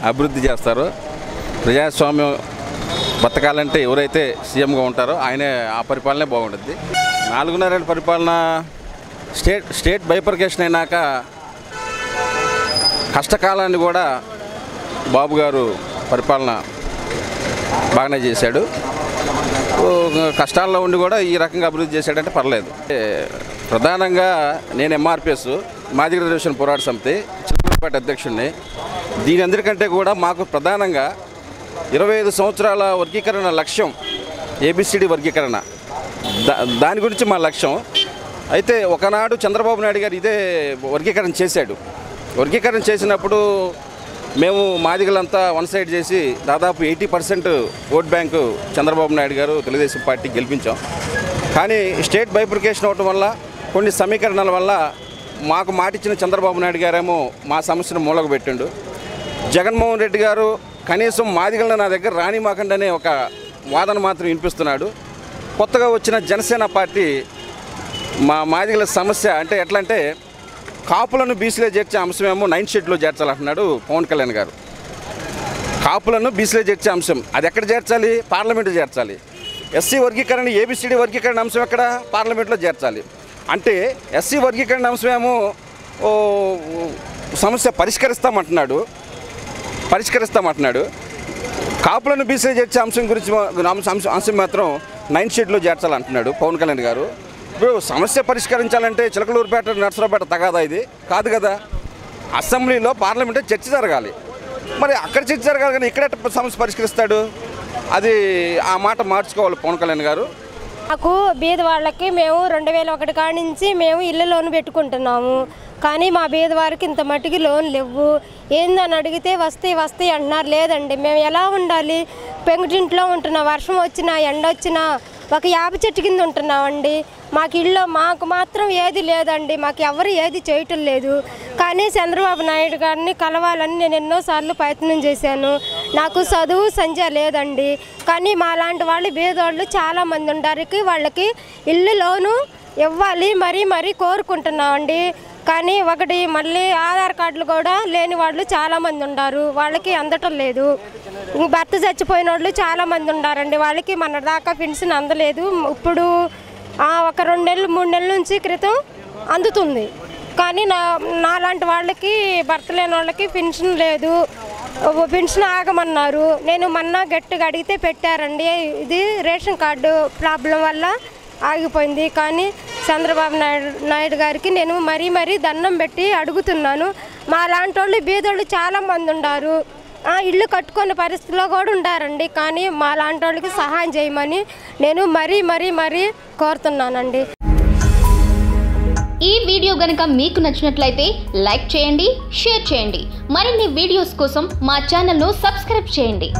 అభివృద్ధి చేస్తారో, ప్రజాస్వామ్యం బతకాలంటే ఎవరైతే సీఎంగా ఉంటారో ఆయనే ఆ పరిపాలనే బాగుంటుంది. 4.5 ఏళ్ళ పరిపాలన స్టేట్ బైఫర్కేషన్ అయినాక కష్టకాలాన్ని కూడా బాబు గారు పరిపాలన బాగానే చేశాడు. కష్టాల్లో ఉండి కూడా ఈ రకంగా అభివృద్ధి చేశాడంటే పర్లేదు. ప్రధానంగా నేను ఎంఆర్పిఎస్ మాదిగ రిజర్వేషన్ పోరాట సమితి చిలకలూరిపేట అధ్యక్షుడిని. దీని అందరికంటే కూడా మాకు ప్రధానంగా 25 సంవత్సరాల వర్గీకరణ లక్ష్యం, ఏబిసిడి వర్గీకరణ, దాని గురించి మా లక్ష్యం. అయితే ఒకనాడు చంద్రబాబు నాయుడు గారు ఇదే వర్గీకరణ చేశాడు. వర్గీకరణ చేసినప్పుడు మేము మాదిగలంతా వన్ సైడ్ చేసి దాదాపు 80% ఓట్ బ్యాంకు చంద్రబాబు నాయుడు గారు తెలుగుదేశం పార్టీ గెలిపించాం. కానీ స్టేట్ బైఫర్కేషన్ అవడం వల్ల, కొన్ని సమీకరణల వల్ల మాకు మాటిచ్చిన చంద్రబాబు నాయుడు గారేమో మా సమస్యను మూలకు పెట్టిండు. జగన్మోహన్ రెడ్డి గారు కనీసం మాదిగలను నా దగ్గర రానిమాకండి అనే ఒక వాదన మాత్రం వినిపిస్తున్నాడు. కొత్తగా వచ్చిన జనసేన పార్టీ మా మాదిగల సమస్య అంటే ఎట్లా అంటే, కాపులను బీసీలో చేర్చే అంశమేమో 9th షెడ్యూల్లో చేర్చాలంటున్నాడు పవన్ కళ్యాణ్ గారు. కాపులను బీసీలో చేర్చే అంశం అది ఎక్కడ చేర్చాలి? పార్లమెంట్లో చేర్చాలి. ఎస్సీ వర్గీకరణ, ఏబిసిడి వర్గీకరణ అంశం ఎక్కడ? పార్లమెంట్లో చేర్చాలి. అంటే ఎస్సీ వర్గీకరణ అంశమేమో సమస్య పరిష్కరిస్తామంటున్నాడు. కాపులను బీసీలో చేర్చే అంశం గురించి అంశం మాత్రం 9th షెడ్యూల్లో చేర్చాలంటున్నాడు పవన్ కళ్యాణ్ గారు. ఇప్పుడు సమస్య పరిష్కరించాలంటే చిలకలూరుపేట, నర్సరావుపేట తగాదా? ఇది కాదు కదా. అసెంబ్లీలో, పార్లమెంట్లో చర్చ జరగాలి. మరి అక్కడ చర్చ జరగాలి కానీ ఇక్కడ సమస్య పరిష్కరిస్తాడు? అది ఆ మాట మార్చుకోవాలి పవన్ కళ్యాణ్ గారు. మాకు బీద వాళ్ళకి మేము 2001 కాడి నుంచి మేము ఇళ్ళ లోన్ పెట్టుకుంటున్నాము. కానీ మా బీద వారికి ఇంత మట్టికి లోన్ లేవు. ఏందని అడిగితే వస్తాయి అంటున్నారు. లేదండి, మేము ఎలా ఉండాలి? పెంకుటింట్లో ఉంటున్నా, వర్షం వచ్చినా ఎండ వచ్చినా ఒక యాప చెట్టు కింద ఉంటున్నామండి. మాకు మాత్రం ఏది లేదండి. మాకు ఎవరు ఏది చేయటం లేదు. కానీ చంద్రబాబు నాయుడు గారిని కలవాలని నేను ఎన్నోసార్లు ప్రయత్నం చేశాను. నాకు చదువు సంధ్య లేదండి. కానీ మా లాంటి వాళ్ళు బీదోళ్ళు చాలామంది ఉన్నారు. వాళ్ళకి ఇల్లు లోను ఇవ్వాలి మరీ కోరుకుంటున్నామండి. కానీ ఒకటి మళ్ళీ ఆధార్ కార్డులు కూడా లేని వాళ్ళు చాలామంది ఉన్నారు. వాళ్ళకి అందటం లేదు. భర్త చచ్చిపోయిన వాళ్ళు చాలామంది ఉన్నారండి. వాళ్ళకి మన దాకా పెన్షన్ అందలేదు. ఇప్పుడు ఒక 2 నెలలు 3 నెలల నుంచి క్రితం అందుతుంది. కానీ నాలాంటి వాళ్ళకి, భర్త లేని వాళ్ళకి పెన్షన్ లేదు. పెన్షన్ ఆగమన్నారు. నేను మొన్న గట్టిగా అడిగితే పెట్టారండి. ఇది రేషన్ కార్డు ప్రాబ్లం వల్ల ఆగిపోయింది. కానీ చంద్రబాబు నాయుడు గారికి నేను మరీ దండం పెట్టి అడుగుతున్నాను. మా లాంటి వాళ్ళు బీదోళ్ళు చాలామంది ఉన్నారు. ఇల్లు కట్టుకునే పరిస్థితిలో కూడా ఉండారండి. కానీ మా లాంటి వాళ్ళకి సహాయం చేయమని నేను మరీ కోరుతున్నానండి. ఈ వీడియో గనుక మీకు నచ్చినట్లయితే లైక్ చేయండి, షేర్ చేయండి. మరిన్ని వీడియోస్ కోసం మా ఛానల్ను సబ్స్క్రైబ్ చేయండి.